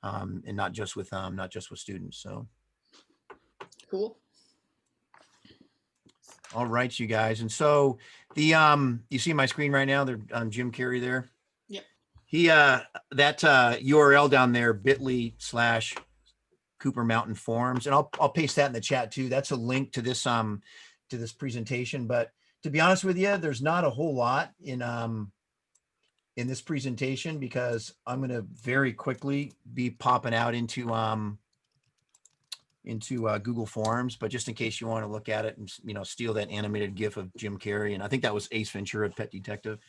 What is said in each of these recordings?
and not just with students. So, Cool. all right, you guys. And so you see my screen right now. There, Jim Carrey there. Yep. He that URL down there, bit.ly/Cooper Mountain Forums, and I'll paste that in the chat too. That's a link to this presentation. But to be honest with you, there's not a whole lot in this presentation because I'm going to very quickly be popping out into Google Forms. But just in case you want to look at it and steal that animated GIF of Jim Carrey, and I think that was Ace Ventura, Pet Detective.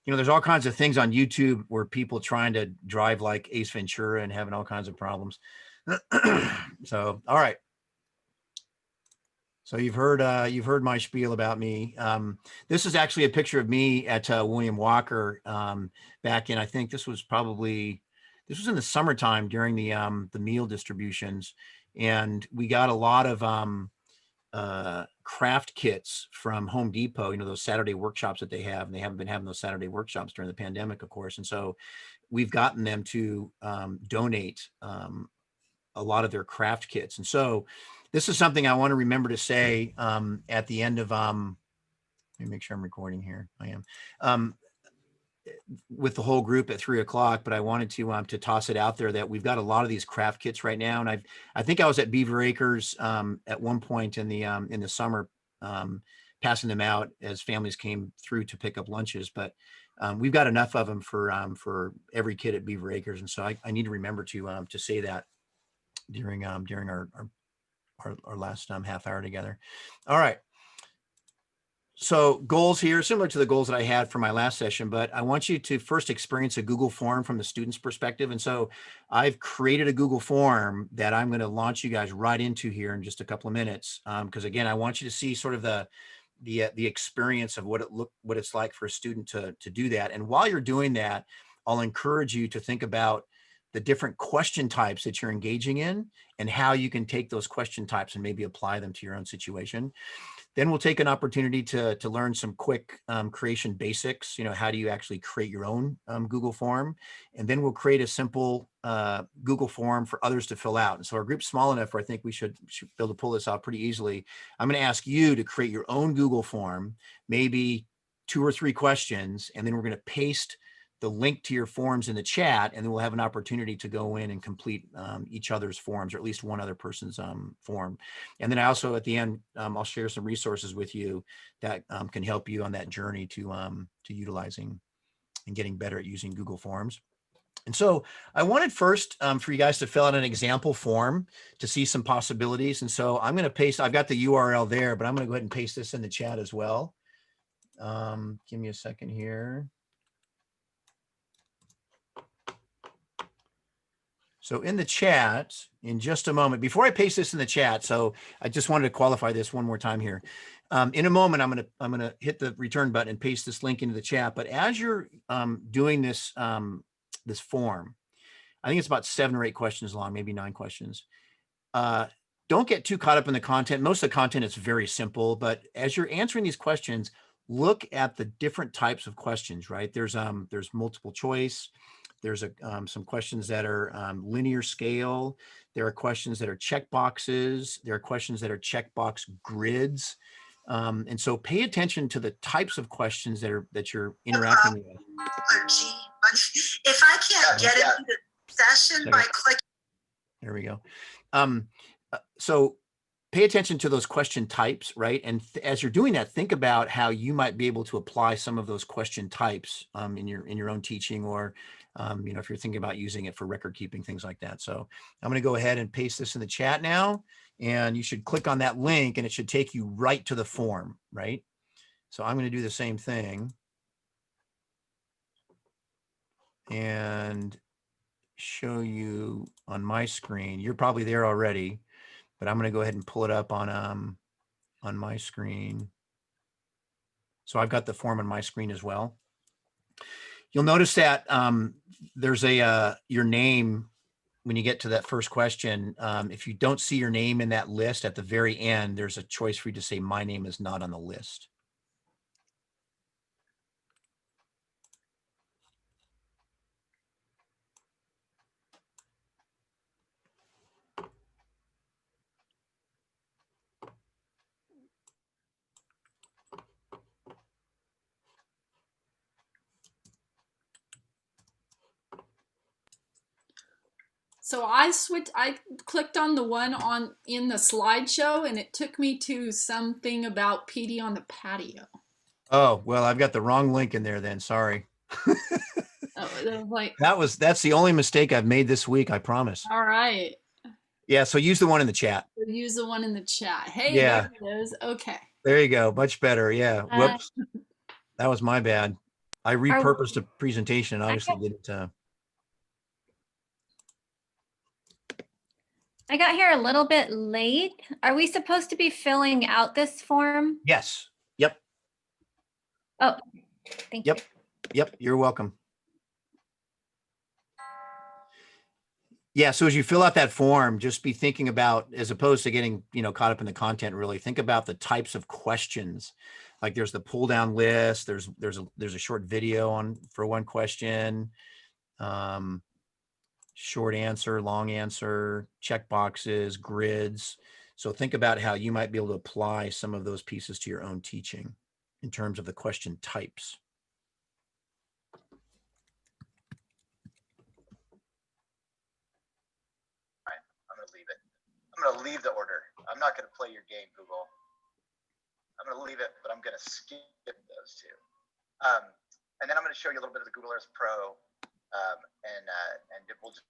There's all kinds of things on YouTube where people trying to drive like Ace Ventura and having all kinds of problems. So, all right. So you've heard my spiel about me. This is actually a picture of me at William Walker back in, I think this was in the summertime during the meal distributions, and we got a lot of craft kits from Home Depot, those Saturday workshops that they have, and they haven't been having those Saturday workshops during the pandemic, of course. And so we've gotten them to donate a lot of their craft kits. And so this is something I want to remember to say at the end of, let me make sure I'm recording here. I am. With the whole group at 3:00, but I wanted to toss it out there that we've got a lot of these craft kits right now, and I think I was at Beaver Acres at one point in the summer, passing them out as families came through to pick up lunches. But we've got enough of them for every kid at Beaver Acres, and so I need to remember to say that during our last half hour together. All right. So goals here, similar to the goals that I had for my last session, but I want you to first experience a Google form from the student's perspective. And so I've created a Google form that I'm going to launch you guys right into here in just a couple of minutes. Because again, I want you to see sort of the experience of what it's like for a student to do that. And while you're doing that, I'll encourage you to think about the different question types that you're engaging in and how you can take those question types and maybe apply them to your own situation. Then we'll take an opportunity to learn some quick creation basics. How do you actually create your own Google form? And then we'll create a simple Google form for others to fill out. And so our group's small enough where I think we should be able to pull this off pretty easily. I'm going to ask you to create your own Google form, maybe 2 or 3 questions, and then we're going to paste the link to your forms in the chat, and then we'll have an opportunity to go in and complete each other's forms, or at least one other person's form. And then I also, at the end, I'll share some resources with you that can help you on that journey to utilizing and getting better at using Google Forms. And so I wanted first for you guys to fill out an example form to see some possibilities. And so I'm going to paste, I've got the URL there, but I'm going to go ahead and paste this in the chat as well. Give me a second here. So in the chat, in just a moment, before I paste this in the chat, so I just wanted to qualify this one more time here. In a moment, I'm gonna hit the return button and paste this link into the chat. But as you're doing this this form, I think it's about 7 or 8 questions long, maybe 9 questions. Don't get too caught up in the content. Most of the content is very simple, but as you're answering these questions, look at the different types of questions. Right? There's multiple choice. There's some questions that are linear scale. There are questions that are check boxes. There are questions that are checkbox grids. And so pay attention to the types of questions that you're interacting with. If I can't get into the session by clicking. There we go. So pay attention to those question types, right? And as you're doing that, think about how you might be able to apply some of those question types in your own teaching, or if you're thinking about using it for record keeping, things like that. So I'm going to go ahead and paste this in the chat now, and you should click on that link and it should take you right to the form, right? So I'm going to do the same thing and show you on my screen. You're probably there already, but I'm going to go ahead and pull it up on my screen. So I've got the form on my screen as well. You'll notice that there's your name when you get to that first question. If you don't see your name in that list at the very end, there's a choice for you to say, my name is not on the list. So I clicked on the one in the slideshow and it took me to something about PD on the patio. Oh, well, I've got the wrong link in there then. Sorry. Oh, it was like, That's the only mistake I've made this week, I promise. all right. Yeah, so use the one in the chat. Use the one in the chat. Hey, Yeah, there it is. Okay. there you go. Much better. Yeah. Uh, Whoops. That was my bad. I repurposed a presentation and obviously didn't. I got here a little bit late. Are we supposed to be filling out this form? Yes. Yep. Oh, thank Yep. you. Yep. You're welcome. Yeah. So as you fill out that form, just be thinking about, as opposed to getting, caught up in the content, really think about the types of questions. Like there's the pull down list. There's a short video for one question. Short answer, long answer, check boxes, grids. So think about how you might be able to apply some of those pieces to your own teaching in terms of the question types. I'm going to leave it. I'm going to leave the order. I'm not going to play your game, Google. I'm going to leave it, but I'm going to skip those two. And then I'm going to show you a little bit of the Google Earth Pro, and we'll just.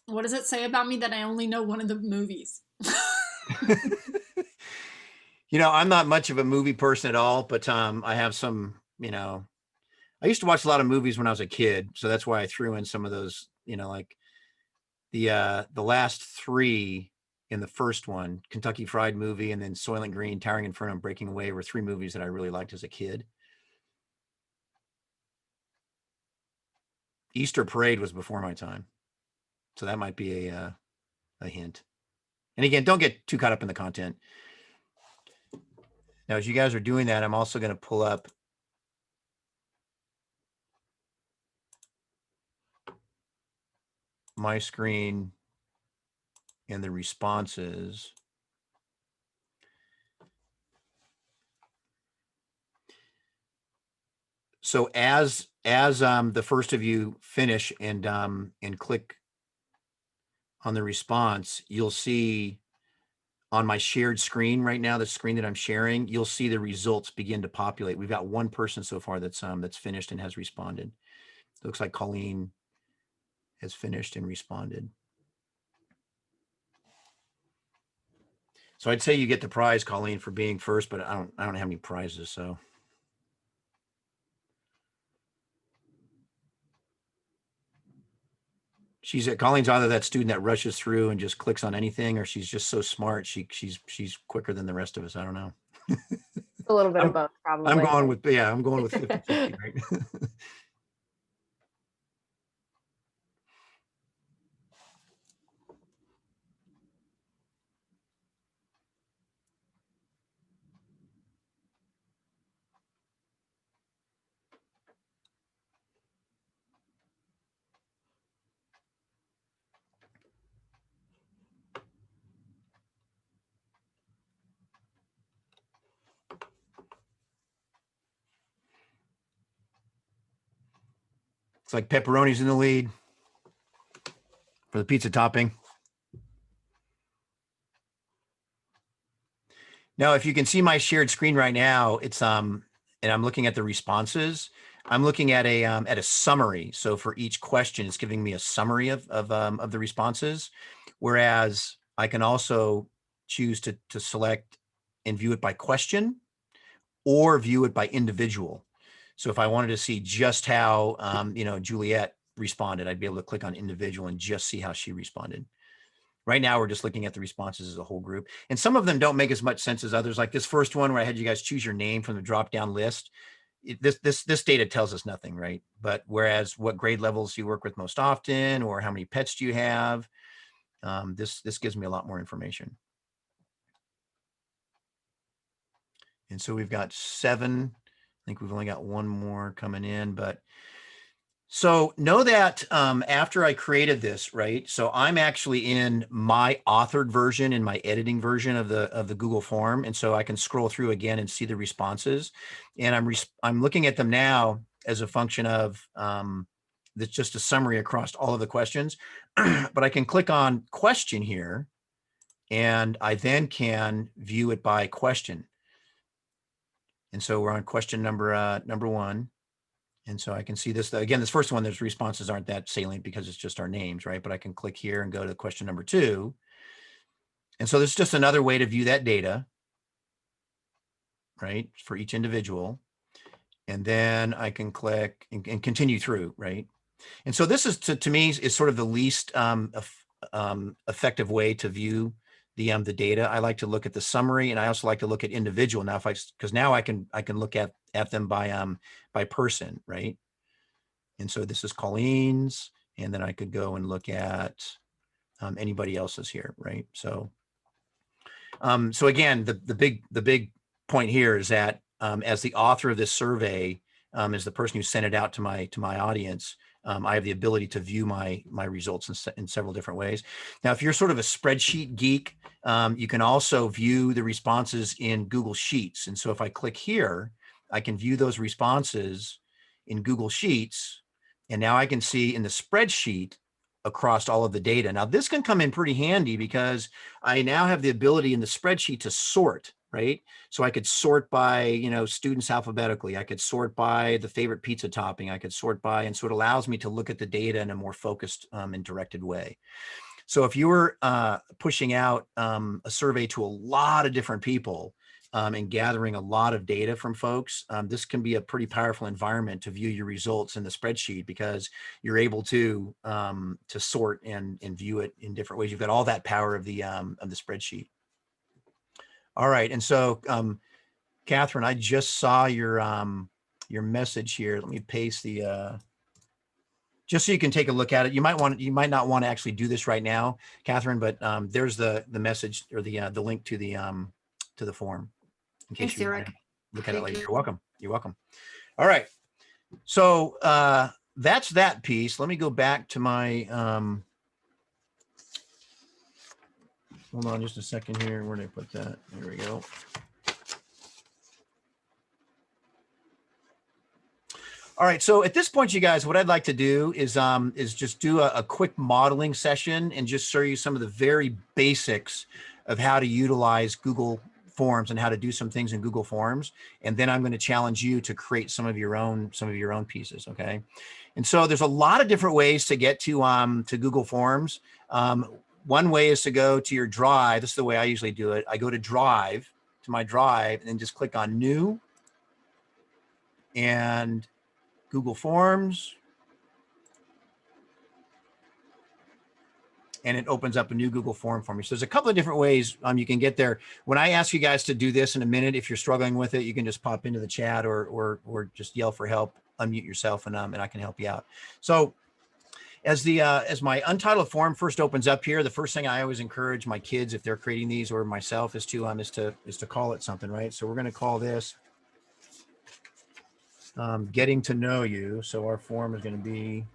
What does it say about me that I only know one of the movies? I'm not much of a movie person at all, but I have some, I used to watch a lot of movies when I was a kid. So that's why I threw in some of those, like the last three in the first one, Kentucky Fried Movie, and then Soylent Green, Towering Inferno, and Breaking Away were three movies that I really liked as a kid. Easter Parade was before my time. So that might be a hint. And again, don't get too caught up in the content. Now, as you guys are doing that, I'm also going to pull up my screen and the responses. So as the first of you finish and click on the response, you'll see on my shared screen right now, the screen that I'm sharing, you'll see the results begin to populate. We've got one person so far that's finished and has responded. It looks like Colleen has finished and responded. So I'd say you get the prize, Colleen, for being first, but I don't have any prizes, so. Colleen's either that student that rushes through and just clicks on anything, or she's just so smart. She's quicker than the rest of us. I don't know. A little bit of both, probably. I'm going with 50-50, right? It's like pepperoni's in the lead for the pizza topping. Now, if you can see my shared screen right now, it's and I'm looking at the responses. I'm looking at a summary. So for each question, it's giving me a summary of the responses. Whereas I can also choose to select and view it by question or view it by individual. So if I wanted to see just how Juliet responded, I'd be able to click on individual and just see how she responded. Right now, we're just looking at the responses as a whole group. And some of them don't make as much sense as others. Like this first one where I had you guys choose your name from the drop-down list. This data tells us nothing, right? But whereas what grade levels you work with most often, or how many pets do you have, this gives me a lot more information. And so we've got 7. I think we've only got one more coming in, but So know that after I created this, right? So I'm actually in my authored version, in my editing version of the Google form, and so I can scroll through again and see the responses. And I'm looking at them now as a function of that's just a summary across all of the questions. But I can click on question here, and I then can view it by question. And so we're on question number 1. And so I can see this, again, this first one, there's responses aren't that salient because it's just our names, right? But I can click here and go to question number 2. And so this is just another way to view that data, right? For each individual. And then I can click and continue through, right? And so this is, to me, is sort of the least effective way to view the data. I like to look at the summary, and I also like to look at individual. Now, because now I can look at them by person, right? And so this is Colleen's, and then I could go and look at anybody else's here, right? So, so again, the big point here is that as the author of this survey, as the person who sent it out to my audience, I have the ability to view my results in several different ways. Now, if you're sort of a spreadsheet geek, you can also view the responses in Google Sheets. And so if I click here, I can view those responses in Google Sheets. And now I can see in the spreadsheet across all of the data. Now, this can come in pretty handy because I now have the ability in the spreadsheet to sort, right? So I could sort by, students alphabetically. I could sort by the favorite pizza topping. I could sort by, and so it allows me to look at the data in a more focused and directed way. So if you were pushing out a survey to a lot of different people and gathering a lot of data from folks, this can be a pretty powerful environment to view your results in the spreadsheet because you're able to sort and view it in different ways. You've got all that power of the spreadsheet. All right, and so Catherine, I just saw your message here. Let me paste the just so you can take a look at it. You might not want to actually do this right now, Catherine, but there's the message or the link to the form in case Thanks, you Eric. look at it Thank later. you. You're welcome. You're welcome. All right. So that's that piece. Let me go back to my hold on just a second here. Where did I put that? There we go. All right, so at this point, you guys, what I'd like to do is just do a quick modeling session and just show you some of the very basics of how to utilize Google Forms and how to do some things in Google Forms. And then I'm going to challenge you to create some of your own pieces, okay? And so there's a lot of different ways to get to Google Forms. One way is to go to your Drive. This is the way I usually do it. I go to Drive, to my Drive, and then just click on New and Google Forms, and it opens up a new Google form for me. So there's a couple of different ways you can get there. When I ask you guys to do this in a minute, if you're struggling with it, you can just pop into the chat or just yell for help, unmute yourself, and I can help you out. So as my untitled form first opens up here, the first thing I always encourage my kids, if they're creating these, or myself, is to call it something, right? So we're going to call this getting to know you. So our form is going to be,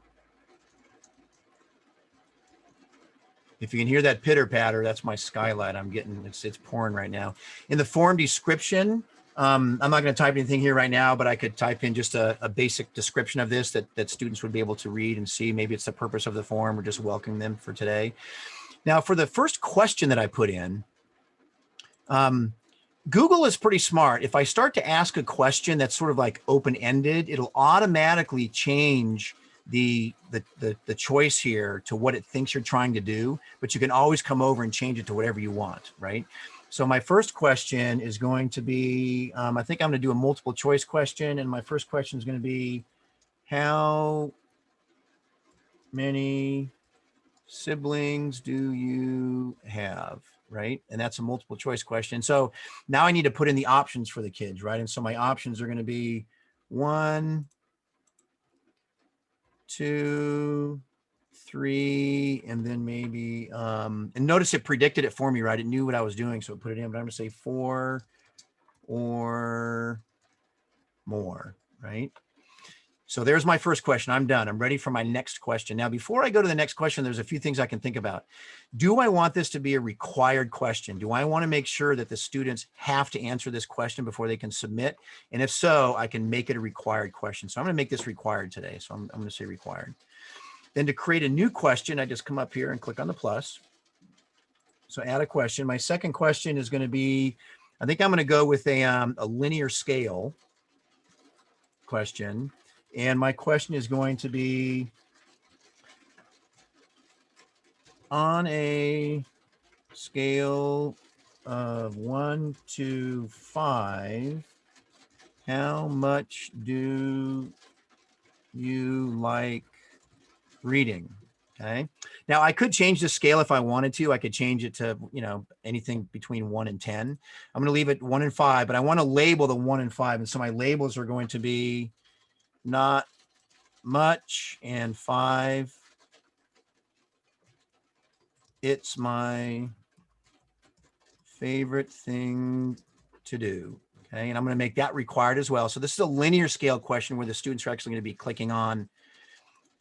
if you can hear that pitter patter, that's my skylight. I'm getting, it's pouring right now. In the form description, I'm not going to type anything here right now, but I could type in just a basic description of this that students would be able to read and see. Maybe it's the purpose of the form or just welcoming them for today. Now, for the first question that I put in, Google is pretty smart. If I start to ask a question that's sort of like open-ended, it'll automatically change the choice here to what it thinks you're trying to do, but you can always come over and change it to whatever you want, right? So my first question is going to be, I think I'm going to do a multiple choice question, and my first question is going to be, how many siblings do you have? Right? And that's a multiple choice question. So now I need to put in the options for the kids, right? And so my options are going to be 1, 2, 3, and then maybe, and notice it predicted it for me, right? It knew what I was doing, so it put it in, but I'm going to say 4 or more, right? So there's my first question. I'm done. I'm ready for my next question. Now, before I go to the next question, there's a few things I can think about. Do I want this to be a required question? Do I want to make sure that the students have to answer this question before they can submit? And if so, I can make it a required question. So I'm going to make this required today. So I'm going to say required. Then to create a new question, I just come up here and click on the plus. So add a question. My second question is going to be, I think I'm going to go with a linear scale question. And my question is going to be, on a scale of 1 to 5, how much do you like reading? Okay. Now I could change the scale if I wanted to. I could change it to, anything between 1 and 10. I'm going to leave it 1 and 5, but I want to label the 1 and 5. And so my labels are going to be not much and 5. It's my favorite thing to do. Okay. And I'm going to make that required as well. So this is a linear scale question where the students are actually going to be clicking on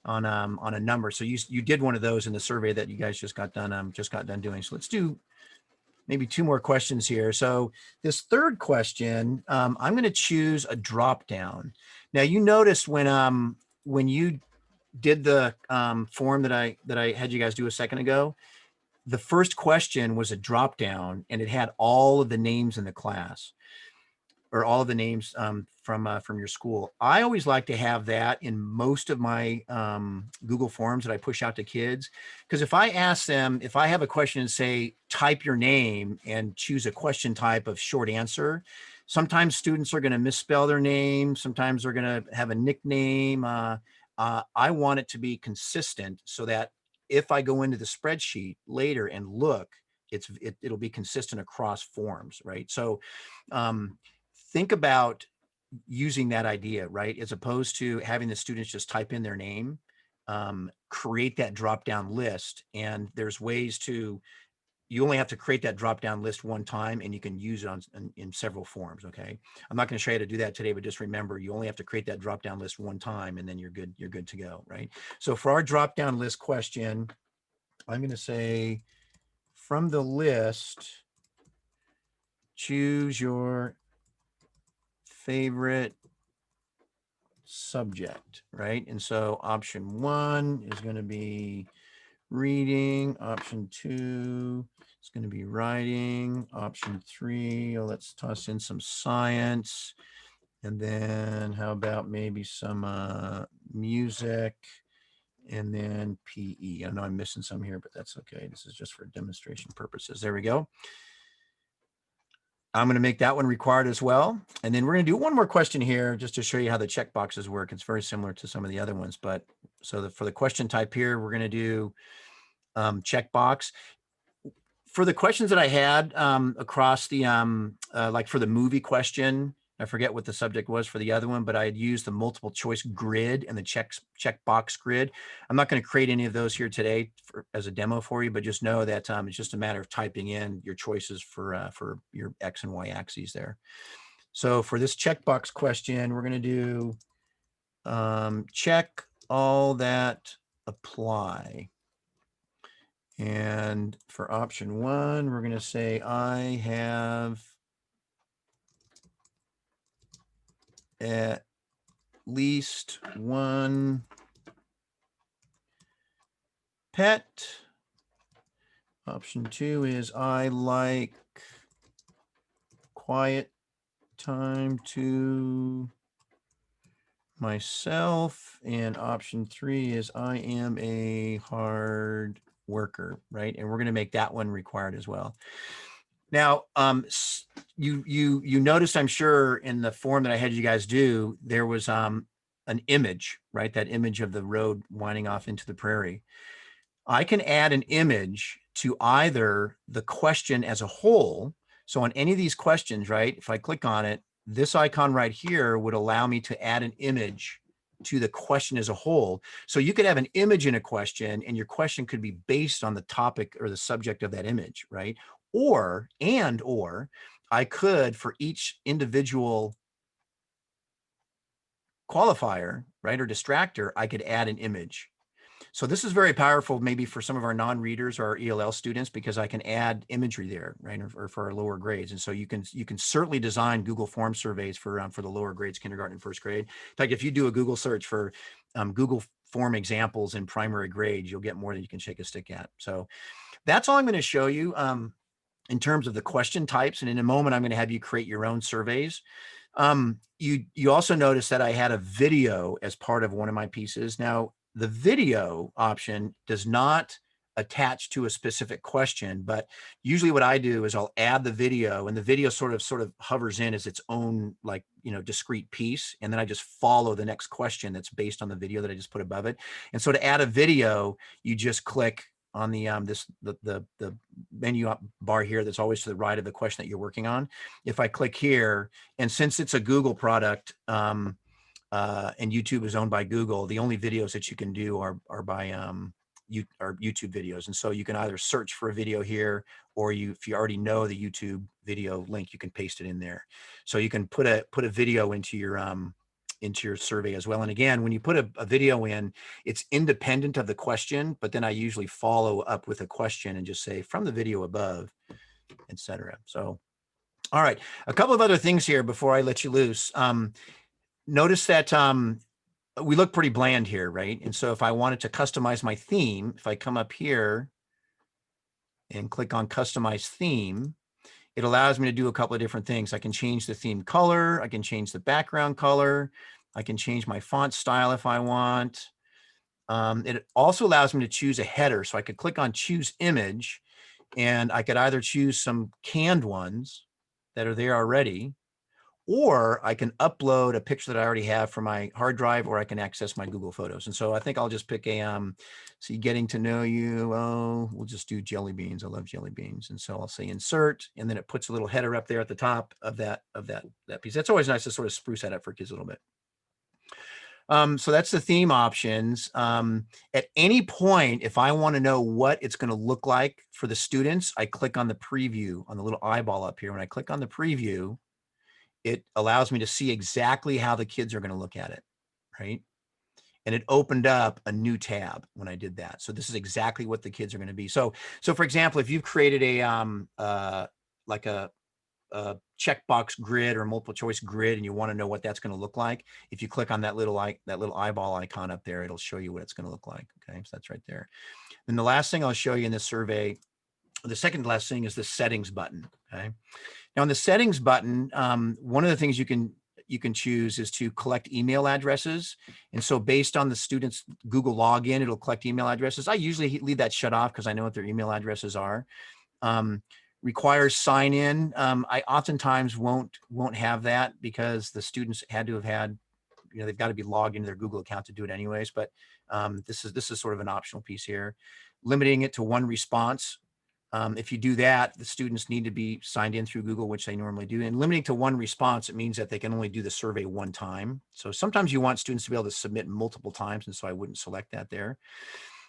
a number. So you did one of those in the survey that you guys just got done doing. So let's do maybe 2 more questions here. So this third question, I'm going to choose a drop down. Now you noticed when you did the form that I had you guys do a second ago, the first question was a drop down and it had all of the names in the class, or all of the names from your school. I always like to have that in most of my Google Forms that I push out to kids. Because if I ask them, if I have a question and say, type your name and choose a question type of short answer, sometimes students are going to misspell their name. Sometimes they're going to have a nickname. I want it to be consistent so that if I go into the spreadsheet later and look, it'll be consistent across forms, right? So think about using that idea, right? As opposed to having the students just type in their name, create that drop-down list. And there's ways you only have to create that drop-down list one time and you can use it in several forms, okay? I'm not gonna show you how to do that today, but just remember, you only have to create that drop-down list one time and then you're good to go, right? So for our drop-down list question, I'm gonna say, from the list, choose your favorite subject, right? And so option 1 is going to be reading. Option 2 is going to be writing. Option 3, let's toss in some science. And then how about maybe some music, and then PE. I know I'm missing some here, but that's okay. This is just for demonstration purposes. There we go. I'm going to make that one required as well. And then we're going to do one more question here just to show you how the check boxes work. It's very similar to some of the other ones, but so for the question type here, we're going to do checkbox. For the questions that I had across the, like for the movie question, I forget what the subject was for the other one, but I had used the multiple choice grid and the checkbox grid. I'm not going to create any of those here today as a demo for you, but just know that it's just a matter of typing in your choices for your X and Y axes there. So for this checkbox question, we're going to do check all that apply. And for option 1, we're going to say, I have at least one pet. Option 2 is, I like quiet time to myself. And option 3 is, I am a hard worker, right? And we're going to make that one required as well. Now, you noticed, I'm sure, in the form that I had you guys do, there was an image, right? That image of the road winding off into the prairie. I can add an image to either the question as a whole. So on any of these questions, right, if I click on it, this icon right here would allow me to add an image to the question as a whole. So you could have an image in a question and your question could be based on the topic or the subject of that image, right? Or I could, for each individual qualifier, right, or distractor, I could add an image. So this is very powerful maybe for some of our non-readers or our ELL students, because I can add imagery there, right, or for our lower grades. And so you can certainly design Google Form surveys for the lower grades, kindergarten and first grade. In fact, if you do a Google search for Google Form examples in primary grades, you'll get more than you can shake a stick at. So that's all I'm going to show you in terms of the question types. And in a moment, I'm going to have you create your own surveys. You also notice that I had a video as part of one of my pieces. Now, the video option does not attach to a specific question, but usually what I do is I'll add the video, and the video sort of hovers in as its own, like, discrete piece. And then I just follow the next question that's based on the video that I just put above it. And so to add a video, you just click on the the menu bar here that's always to the right of the question that you're working on. If I click here, and since it's a Google product, and YouTube is owned by Google, the only videos that you can do are by YouTube videos. And so you can either search for a video here, or if you already know the YouTube video link, you can paste it in there. So you can put a video into your survey as well. And again, when you put a video in, it's independent of the question, but then I usually follow up with a question and just say from the video above, etc. So, all right, a couple of other things here before I let you loose. Notice that we look pretty bland here, right? And so if I wanted to customize my theme, if I come up here and click on customize theme, it allows me to do a couple of different things. I can change the theme color. I can change the background color. I can change my font style if I want. It also allows me to choose a header. So I could click on choose image, and I could either choose some canned ones that are there already, or I can upload a picture that I already have from my hard drive, or I can access my Google Photos. And so I think I'll just pick see, getting to know you. Oh, we'll just do jelly beans. I love jelly beans. And so I'll say insert, and then it puts a little header up there at the top of that piece. That's always nice to sort of spruce that up for kids a little bit. So that's the theme options. At any point, if I want to know what it's going to look like for the students, I click on the preview on the little eyeball up here. When I click on the preview, it allows me to see exactly how the kids are going to look at it, right? And it opened up a new tab when I did that. So this is exactly what the kids are going to be. So for example, if you've created a like a checkbox grid or multiple choice grid, and you want to know what that's going to look like, if you click on that little eyeball icon up there, it'll show you what it's going to look like. Okay, so that's right there. Then the last thing I'll show you in this survey, the second last thing, is the settings button. Okay. Now, in the settings button, one of the things you can choose is to collect email addresses. And so based on the student's Google login, it'll collect email addresses. I usually leave that shut off because I know what their email addresses are. Requires sign in. I oftentimes won't have that because the students had to have had, they've got to be logged into their Google account to do it anyways. But this is sort of an optional piece here. Limiting it to one response. If you do that, the students need to be signed in through Google, which they normally do. And limiting to one response, it means that they can only do the survey one time. So sometimes you want students to be able to submit multiple times, and so I wouldn't select that there.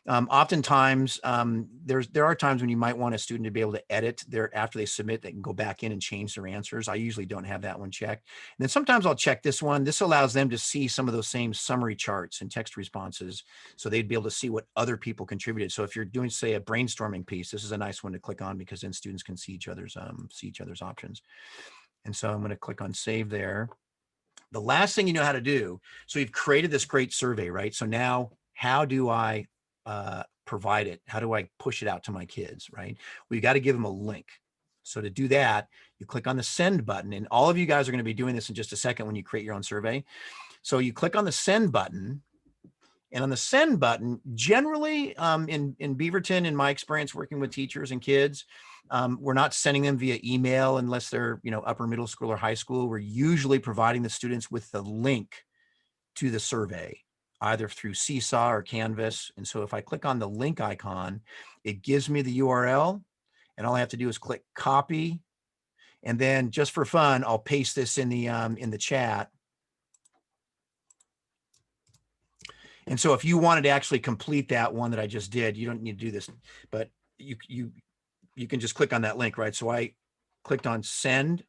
Oftentimes, there are times when you might want a student to be able to edit after they submit. They can go back in and change their answers. I usually don't have that one checked. And then sometimes I'll check this one. This allows them to see some of those same summary charts and text responses, so they'd be able to see what other people contributed. So if you're doing, say, a brainstorming piece, this is a nice one to click on, because then students can see each other's options. And so I'm going to click on save there. The last thing you know how to do, so you've created this great survey, right? So now how do I provide it? How do I push it out to my kids, right? Well, you got to give them a link. So to do that, you click on the send button, and all of you guys are going to be doing this in just a second when you create your own survey. So you click on the send button, and on the send button, generally in Beaverton, in my experience working with teachers and kids, we're not sending them via email unless they're, upper middle school or high school. We're usually providing the students with the link to the survey, either through Seesaw or Canvas. And so if I click on the link icon, it gives me the URL, and all I have to do is click copy. And then just for fun, I'll paste this in the chat. And so if you wanted to actually complete that one that I just did, you don't need to do this, but you can just click on that link, right? So I clicked on send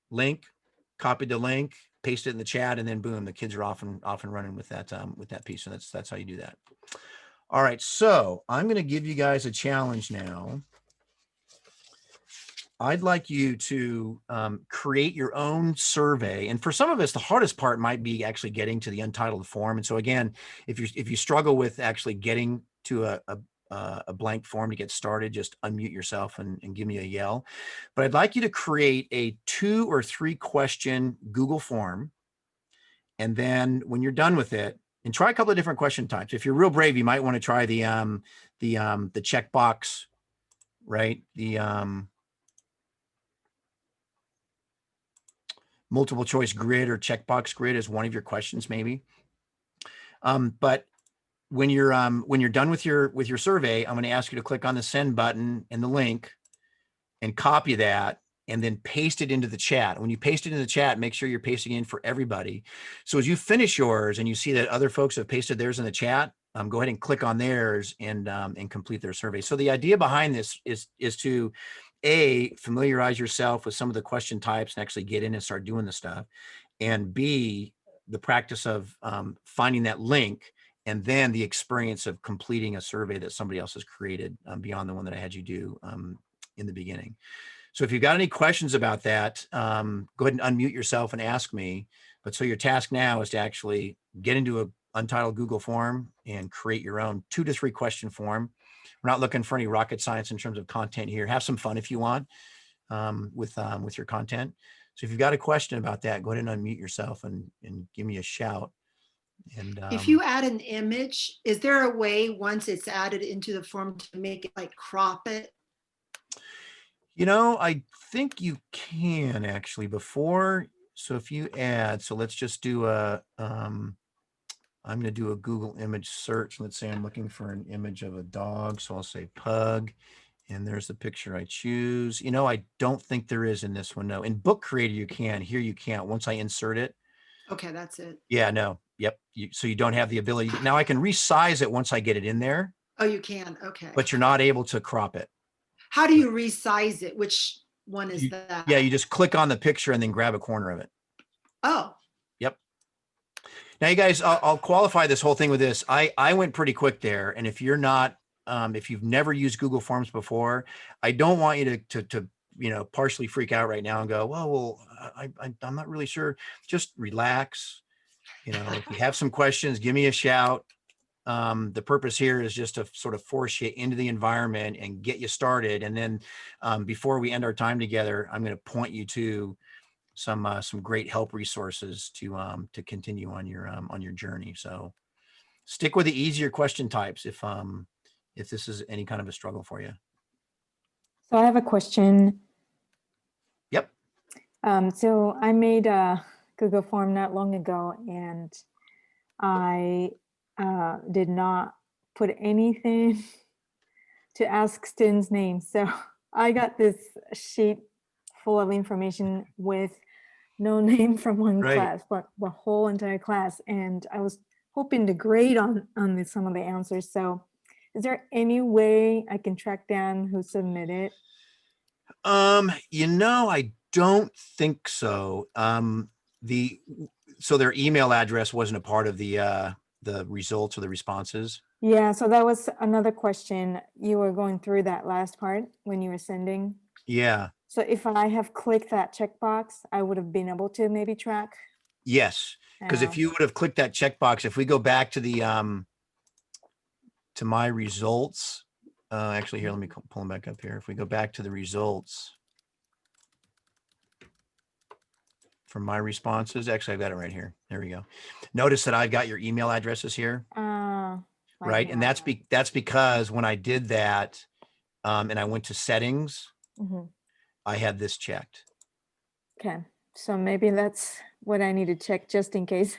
link, copied the link, paste it in the chat, and then boom, the kids are off and running with that piece. So that's how you do that. All right, so I'm going to give you guys a challenge now. I'd like you to create your own survey. And for some of us, the hardest part might be actually getting to the untitled form. And so again, if you struggle with actually getting to a blank form to get started, just unmute yourself and give me a yell. But I'd like you to create a 2 or 3 question Google form. And then when you're done with it, and try a couple of different question types. If you're real brave, you might want to try the checkbox, right? The multiple choice grid or checkbox grid as one of your questions, maybe. But when you're done with your survey, I'm going to ask you to click on the send button and the link and copy that and then paste it into the chat. When you paste it into the chat, make sure you're pasting in for everybody. So as you finish yours and you see that other folks have pasted theirs in the chat, go ahead and click on theirs and complete their survey. So the idea behind this is to familiarize yourself with some of the question types and actually get in and start doing the stuff. And B, the practice of finding that link and then the experience of completing a survey that somebody else has created beyond the one that I had you do in the beginning. So if you've got any questions about that, go ahead and unmute yourself and ask me. But so your task now is to actually get into an untitled Google form and create your own 2 to 3 question form. We're not looking for any rocket science in terms of content here. Have some fun if you want with your content. So if you've got a question about that, go ahead and unmute yourself and give me a shout. And if you add an image, is there a way once it's added into the form to make it like crop it? You know, I think you can actually before. So if you add, so let's just do I'm going to do a Google image search. Let's say I'm looking for an image of a dog. So I'll say pug, and there's the picture I choose. You know, I don't think there is in this one. No, in Book Creator, you can. Here you can't. Once I insert it. Okay, that's it. Yeah, no. Yep. So you don't have the ability. Now I can resize it once I get it in there. Oh, you can. Okay. But you're not able to crop it. How do you resize it? Which one is that? Yeah, you just click on the picture and then grab a corner of it. Oh. Yep. Now, you guys, I'll qualify this whole thing with this. I went pretty quick there. And if you're not, if you've never used Google Forms before, I don't want you to partially freak out right now and go, well, I'm not really sure. Just relax. If you have some questions, give me a shout. The purpose here is just to sort of force you into the environment and get you started. And then before we end our time together, I'm going to point you to some great help resources to continue on your journey. So stick with the easier question types if this is any kind of a struggle for you. So I have a question. Yep. So I made a Google form not long ago, and I did not put anything to ask students' names. So I got this sheet full of information with no name from one class, but the whole entire class. And I was hoping to grade on some of the answers. So is there any way I can track down who submitted? I don't think so. So their email address wasn't a part of the results or the responses? Yeah, so that was another question. You were going through that last part when you were sending. Yeah. So if I have clicked that checkbox, I would have been able to maybe track. Yes, because if you would have clicked that checkbox, if we go back to the to my results, actually here, let me pull them back up here. If we go back to the results from my responses, actually I've got it right here. There we go. Notice that I've got your email addresses here. Right. And that's because when I did that and I went to settings, I had this checked. Okay. So maybe that's what I need to check just in case.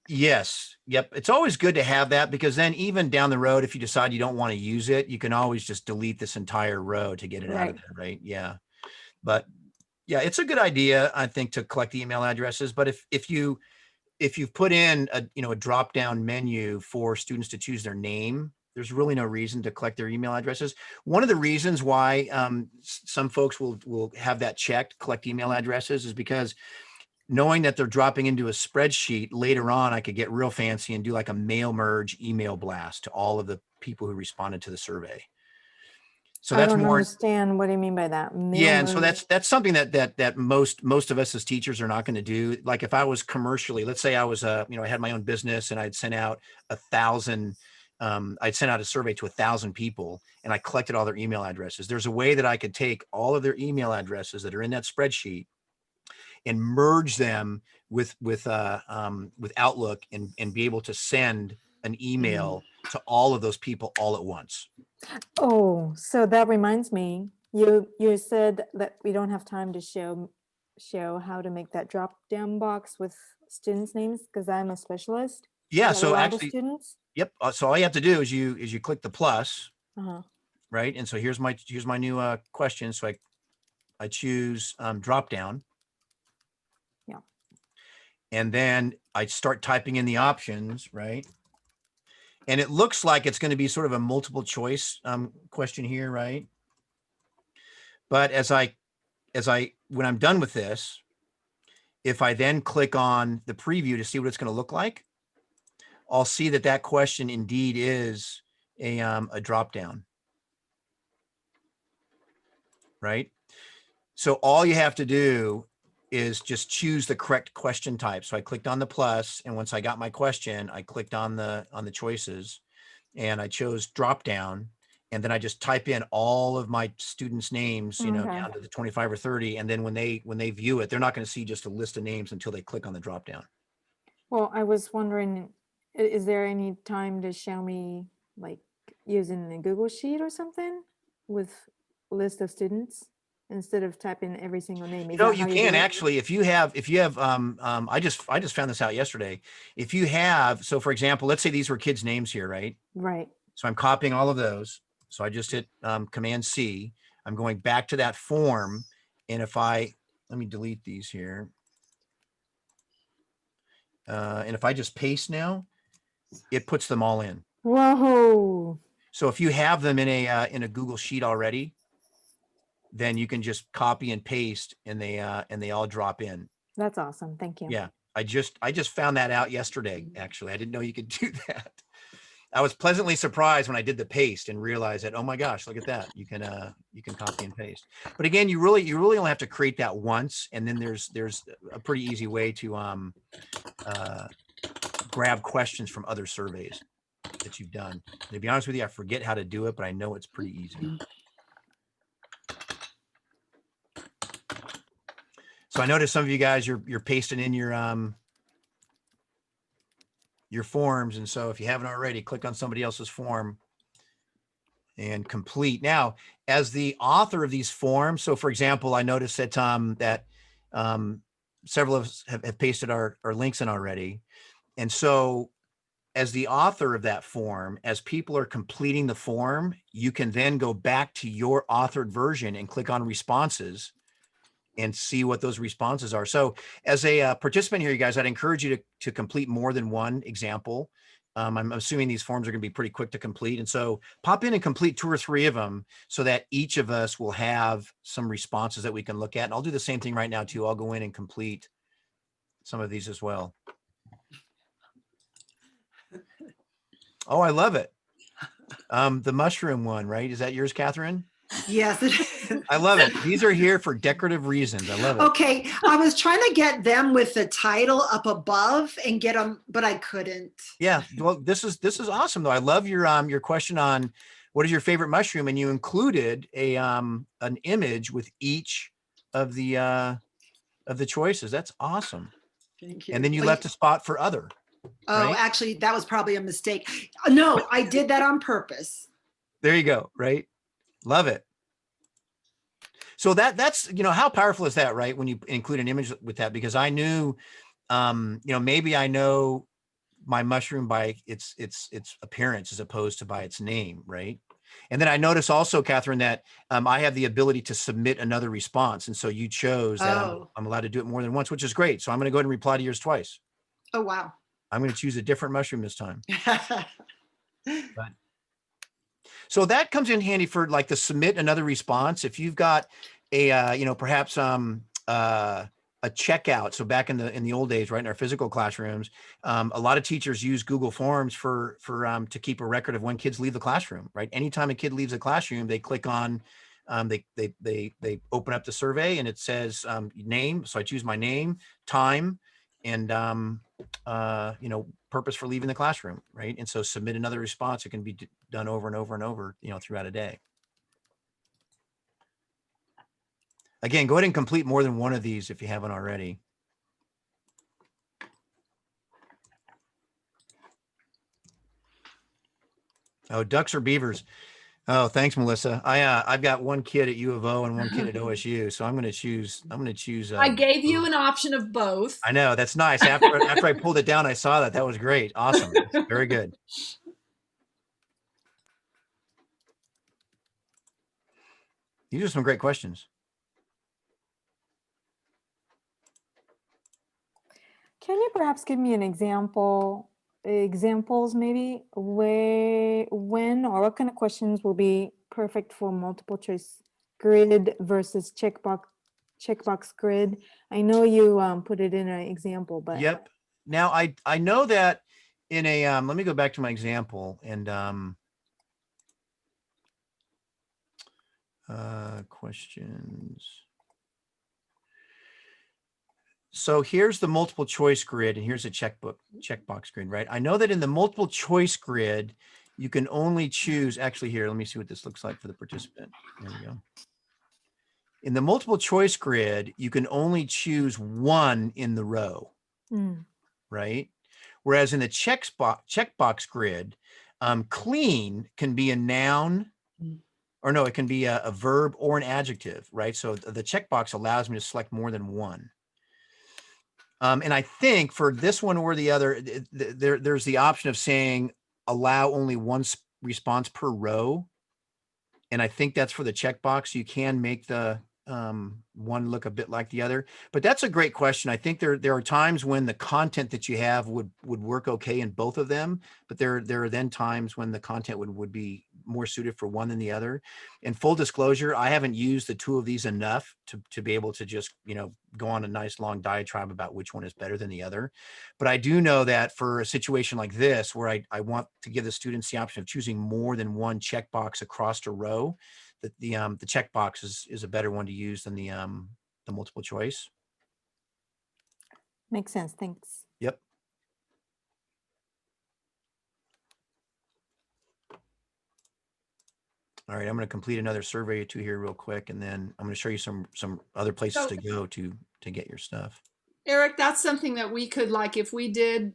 Yes. Yep. It's always good to have that, because then even down the road, if you decide you don't want to use it, you can always just delete this entire row to get it out of there. Right. Yeah. But yeah, it's a good idea, I think, to collect the email addresses. But if you've put in a drop down menu for students to choose their name, there's really no reason to collect their email addresses. One of the reasons why some folks will have that checked, collect email addresses, is because knowing that they're dropping into a spreadsheet later on, I could get real fancy and do like a mail merge email blast to all of the people who responded to the survey. So I that's don't more, understand what do you mean by that. yeah. And so merge? that's something that most of us as teachers are not going to do. Like if I was commercially, let's say I was I had my own business and I'd sent out 1,000, I'd sent out a survey to 1,000 people and I collected all their email addresses. There's a way that I could take all of their email addresses that are in that spreadsheet and merge them with Outlook and be able to send an email to all of those people all at once. Oh, so that reminds me, you said that we don't have time to show how to make that drop down box with students' names because I'm a specialist. Yeah. Is that So allowed to actually, students. yep. So all you have to do is you click the plus, Uh-huh. right? And so here's my new question. So I choose drop down. Yeah. And then I start typing in the options, right? And it looks like it's going to be sort of a multiple choice question here, right? But when I'm done with this, if I then click on the preview to see what it's going to look like, I'll see that question indeed is a drop down, right? So all you have to do is just choose the correct question type. So I clicked on the plus, and once I got my question, I clicked on the choices and I chose drop down. And then I just type in all of my students' names, Okay. down to the 25 or 30. And then when they view it, they're not going to see just a list of names until they click on the drop down. Well, I was wondering, is there any time to show me like using a Google Sheet or something with a list of students instead of typing every single name? Is that You how can do it? actually, if you have, I just found this out yesterday. If you have, so for example, let's say these were kids' names here, right? Right. So I'm copying all of those. So I just hit Command C. I'm going back to that form. And let me delete these here. And if I just paste now, it puts them all in. Whoa. So if you have them in a Google Sheet already, then you can just copy and paste and they all drop in. That's awesome. Thank you. Yeah. I just found that out yesterday. Actually, I didn't know you could do that. I was pleasantly surprised when I did the paste and realized that, oh my gosh, look at that. You can copy and paste. But again, you really only have to create that once. And then there's a pretty easy way to grab questions from other surveys that you've done. And to be honest with you, I forget how to do it, but I know it's pretty easy. So I noticed some of you guys, you're pasting in your forms. And so if you haven't already, click on somebody else's form and complete. Now, as the author of these forms, so for example, I noticed that several of us have pasted our links in already. And so as the author of that form, as people are completing the form, you can then go back to your authored version and click on responses and see what those responses are. So as a participant here, you guys, I'd encourage you to complete more than one example. I'm assuming these forms are going to be pretty quick to complete. And so pop in and complete 2 or 3 of them so that each of us will have some responses that we can look at. And I'll do the same thing right now too. I'll go in and complete some of these as well. Oh, I love it. The mushroom one, right? Is that yours, Catherine? Yes. It is. I love it. These are here for decorative reasons. I love it. Okay, I was trying to get them with the title up above and get them, but I couldn't. Yeah. Well, this is awesome though. I love your question on what is your favorite mushroom, and you included an image with each of the choices. That's awesome. Thank you. And then you Oh, left a spot for other. Oh, right? actually, that was probably a mistake. No, I did that on purpose. There you go. Right. Love it. So that's, how powerful is that, right? When you include an image with that, because I knew, maybe I know my mushroom by its appearance as opposed to by its name. Right. And then I noticed also, Catherine, that I have the ability to submit another response. And so you chose that I'm allowed to do it more than once, which is great. So I'm going to go ahead and reply to yours twice. Oh, wow. I'm going to choose a different mushroom this time. So that comes in handy for like the submit another response. If you've got a, perhaps a checkout. So back in the old days, right, in our physical classrooms, a lot of teachers use Google Forms for to keep a record of when kids leave the classroom, right? Anytime a kid leaves the classroom, they click on, they open up the survey and it says name. So I choose my name, time, and purpose for leaving the classroom, right? And so submit another response. It can be done over and over and over, throughout a day. Again, go ahead and complete more than one of these if you haven't already. Oh, ducks or beavers? Oh, thanks, Melissa. I've got one kid at U of O and one kid at OSU, so I'm going to choose. I gave you an option of both. I know, that's nice. After I pulled it down, I saw that. That was great. Awesome. Very good. These are some great questions. Can you perhaps give me an examples maybe when or what kind of questions will be perfect for multiple choice grid versus checkbox grid? I know you put it in an example, but Yep. Now I know that in a let me go back to my example and questions. So here's the multiple choice grid and here's a checkbox grid, right? I know that in the multiple choice grid, you can only choose, actually here, let me see what this looks like for the participant. There we go. In the multiple choice grid, you can only choose one in the row, right? Whereas in the checkbox grid, clean can be a noun, or no, it can be a verb or an adjective, right? So the checkbox allows me to select more than one. And I think for this one or the other, there's the option of saying allow only one response per row. And I think that's for the checkbox. You can make the one look a bit like the other, but that's a great question. I think there are times when the content that you have would work okay in both of them, but there are then times when the content would be more suited for one than the other. And full disclosure, I haven't used the two of these enough to be able to just, go on a nice long diatribe about which one is better than the other. But I do know that for a situation like this, where I want to give the students the option of choosing more than one checkbox across a row, that the checkbox is a better one to use than the multiple choice. makes sense. Thanks. Yep. All right, I'm going to complete another survey or two here real quick, and then I'm going to show you some other places to go to get your stuff. Eric, that's something that we could, like, if we did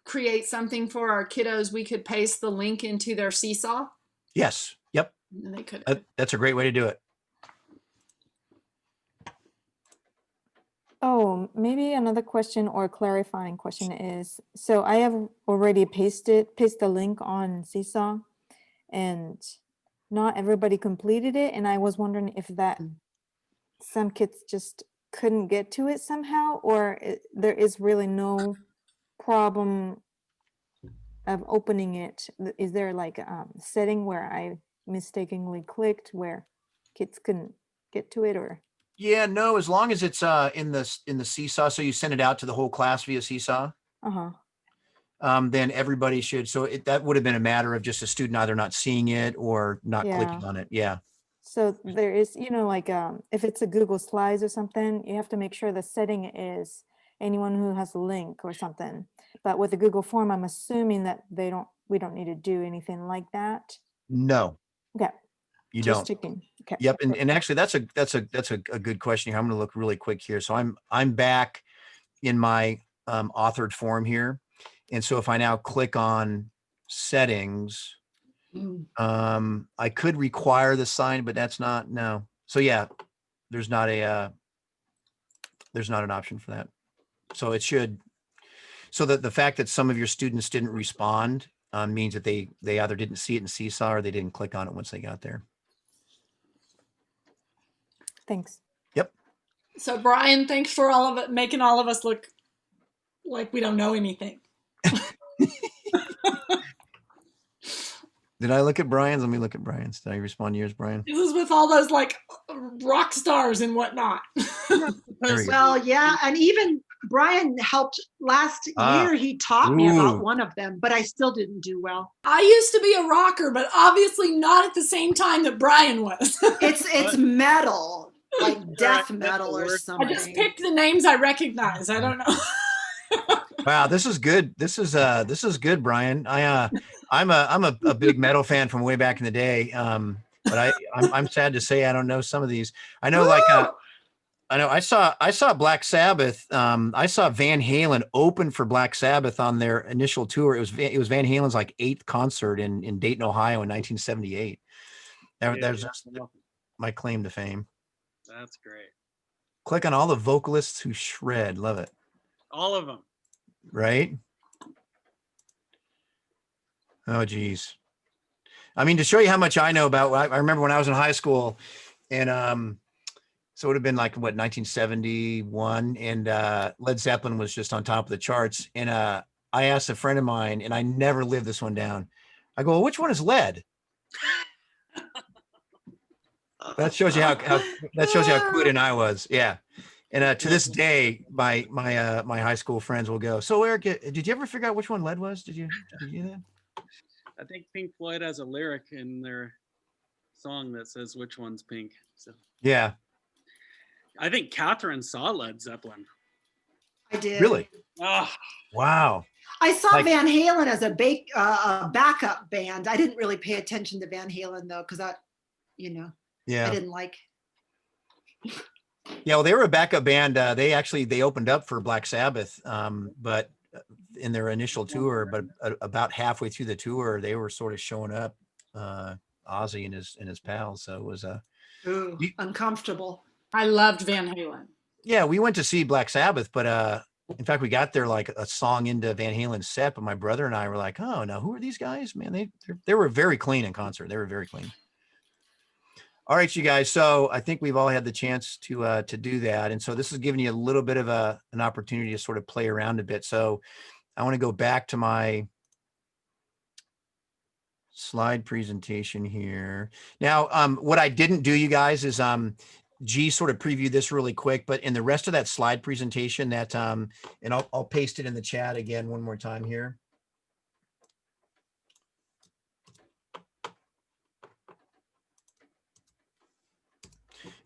create something for our kiddos, we could paste the link into their Seesaw. Yes. Yep. And they could. That's a great way to do it. Oh, maybe another question or clarifying question is, so I have already pasted the link on Seesaw and not everybody completed it. And I was wondering if that some kids just couldn't get to it somehow, or there is really no problem of opening it. Is there like a setting where I mistakenly clicked where kids couldn't get to it, or? Yeah, no, as long as it's in the Seesaw, so you send it out to the whole class via Seesaw, then everybody should. So that would have been a matter of just a student either not seeing it or not clicking on it. Yeah. So there is, like if it's a Google Slides or something, you have to make sure the setting is anyone who has a link or something. But with the Google Form, I'm assuming that we don't need to do anything like that. No. Okay. You Just don't. checking. Okay. Yep. And actually that's a good question here. I'm going to look really quick here. So I'm back in my authored form here. And so if I now click on settings, I could require the sign, but that's not, no. So yeah, there's not an option for that. So it should, so that the fact that some of your students didn't respond means that they either didn't see it in Seesaw or they didn't click on it once they got there. Thanks. Yep. So Brian, thanks for all of it, making all of us look like we don't know anything. Did I look at Brian's? Let me look at Brian's. Did I respond to yours, Brian? This is with all those like rock stars and whatnot. There we go. Well, yeah, and even Brian helped last Ah. year. He taught me about Ooh. one of them, but I still didn't do well. I used to be a rocker, but obviously not at the same time that Brian was. It's metal, like death That's the metal or word. I something. just picked the names I recognize. I don't know. Wow, this is good. This is good, Brian. I'm a big metal fan from way back in the day. But I'm sad to say I don't know some of these. I know I saw Black Sabbath. I saw Van Halen open for Black Sabbath on their initial tour. It was Van Halen's like 8th concert in Dayton, Ohio in 1978. That was just my claim to fame. That's great. Click on all the vocalists who shred. Love it. All of them. Right? Oh, geez. I mean, to show you how much I know about, I remember when I was in high school, and so it would have been like, what, 1971, and Led Zeppelin was just on top of the charts. And I asked a friend of mine, and I never lived this one down. I go, well, which one is Led? That shows you how clued I was. Yeah. And to this day, my high school friends will go, so Eric, did you ever figure out which one Led was? Did you do that? I think Pink Floyd has a lyric in their song that says which one's pink. So Yeah. I think Catherine saw Led Zeppelin. I did. Really? Oh, Wow. I saw Like- Van Halen as a backup band. I didn't really pay attention to Van Halen though, because I Yeah. didn't like. Yeah, well, they were a backup band. They opened up for Black Sabbath, but in their initial tour, but about halfway through the tour, they were sort of showing up, Ozzy and his pals. So it was Ooh, You- uncomfortable. I loved Van Halen. yeah, we went to see Black Sabbath, but in fact, we got there like a song into Van Halen's set, but my brother and I were like, oh no, who are these guys? Man, they were very clean in concert. They were very clean. All right, you guys. So I think we've all had the chance to do that. And so this is giving you a little bit of an opportunity to sort of play around a bit. So I want to go back to my slide presentation here. Now, what I didn't do, you guys, is G sort of previewed this really quick, but in the rest of that slide presentation that, and I'll paste it in the chat again one more time here.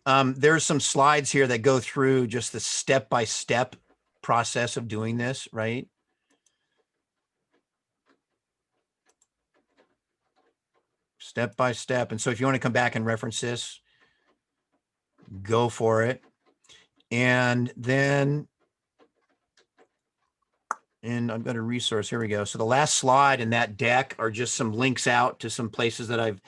There's some slides here that go through just the step-by-step process of doing this, right? Step by step. And so if you want to come back and reference this, go for it. And then, I've got a resource. Here we go. So the last slide in that deck are just some links out to some places that I've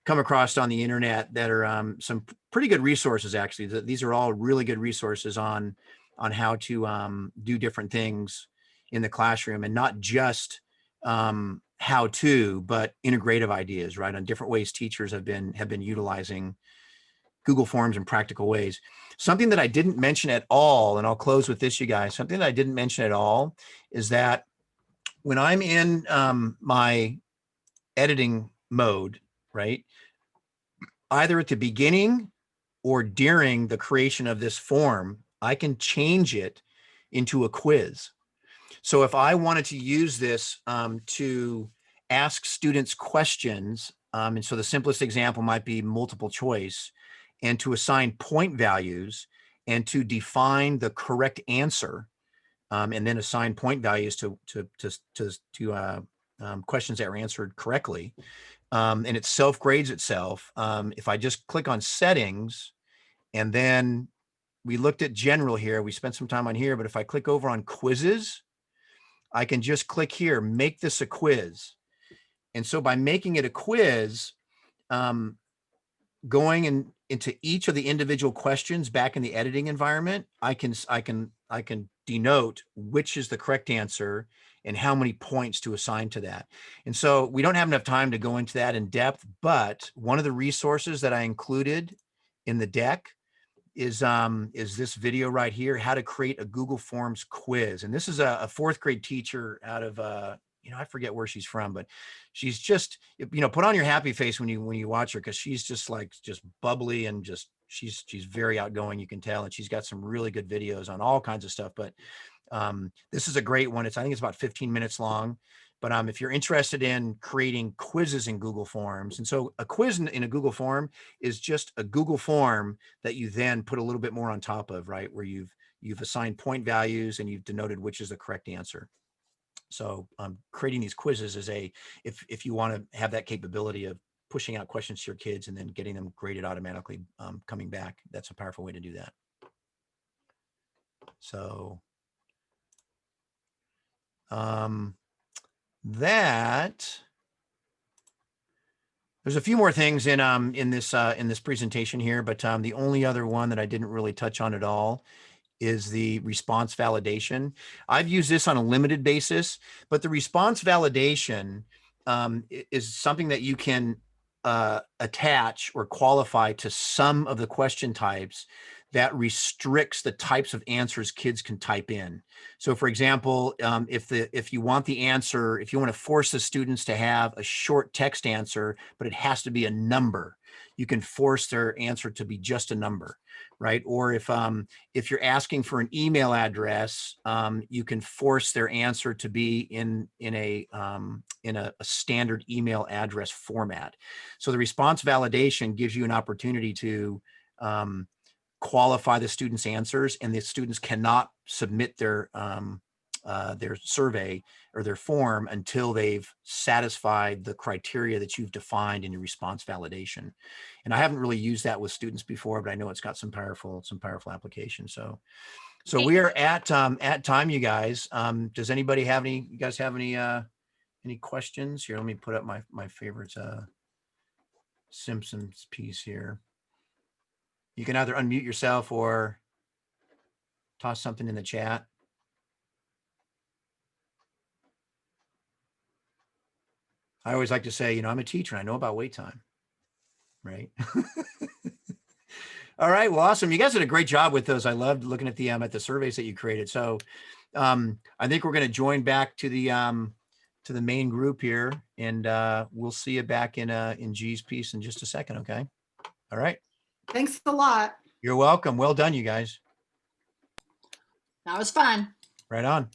come across on the internet that are some pretty good resources. Actually, these are all really good resources on how to do different things in the classroom, and not just how to, but integrative ideas, right? On different ways teachers have been utilizing Google Forms in practical ways. Something that I didn't mention at all, and I'll close with this, you guys, something that I didn't mention at all is that when I'm in my editing mode, right, either at the beginning or during the creation of this form, I can change it into a quiz. So if I wanted to use this to ask students questions, and so the simplest example might be multiple choice, and to assign point values and to define the correct answer, and then assign point values to questions that were answered correctly, and it self-grades itself. If I just click on settings, and then we looked at general here, we spent some time on here, but if I click over on quizzes, I can just click here, make this a quiz. And so by making it a quiz, going into each of the individual questions back in the editing environment, I can denote which is the correct answer and how many points to assign to that. And so we don't have enough time to go into that in depth, but one of the resources that I included in the deck is this video right here, how to create a Google Forms quiz. And this is a 4th grade teacher out of I forget where she's from, but she's just, put on your happy face when you watch her, because she's just bubbly and she's very outgoing, you can tell, and she's got some really good videos on all kinds of stuff. But this is a great one. I think it's about 15 minutes long. But if you're interested in creating quizzes in Google Forms, and so a quiz in a Google form is just a Google form that you then put a little bit more on top of, right? Where you've assigned point values and you've denoted which is the correct answer. So creating these quizzes is if you want to have that capability of pushing out questions to your kids and then getting them graded automatically coming back, that's a powerful way to do that. So that there's a few more things in this presentation here, but the only other one that I didn't really touch on at all is the response validation. I've used this on a limited basis, but the response validation is something that you can attach or qualify to some of the question types that restricts the types of answers kids can type in. So for example, if you want the answer, if you want to force the students to have a short text answer, but it has to be a number, you can force their answer to be just a number, right? Or if you're asking for an email address, you can force their answer to be in a standard email address format. So the response validation gives you an opportunity to qualify the students' answers, and the students cannot submit their survey or their form until they've satisfied the criteria that you've defined in your response validation. And I haven't really used that with students before, but I know it's got some powerful applications. So we are at time, you guys. Does anybody have any? You guys have any questions here? Let me put up my favorite Simpsons piece here. You can either unmute yourself or toss something in the chat. I always like to say, I'm a teacher. I know about wait time, right? All right. Well, awesome. You guys did a great job with those. I loved looking at the surveys that you created. So I think we're going to join back to the main group here, and we'll see you back in G's piece in just a second. Okay. All right. Thanks a lot. You're welcome. Well done, you guys. That was fun. Right on.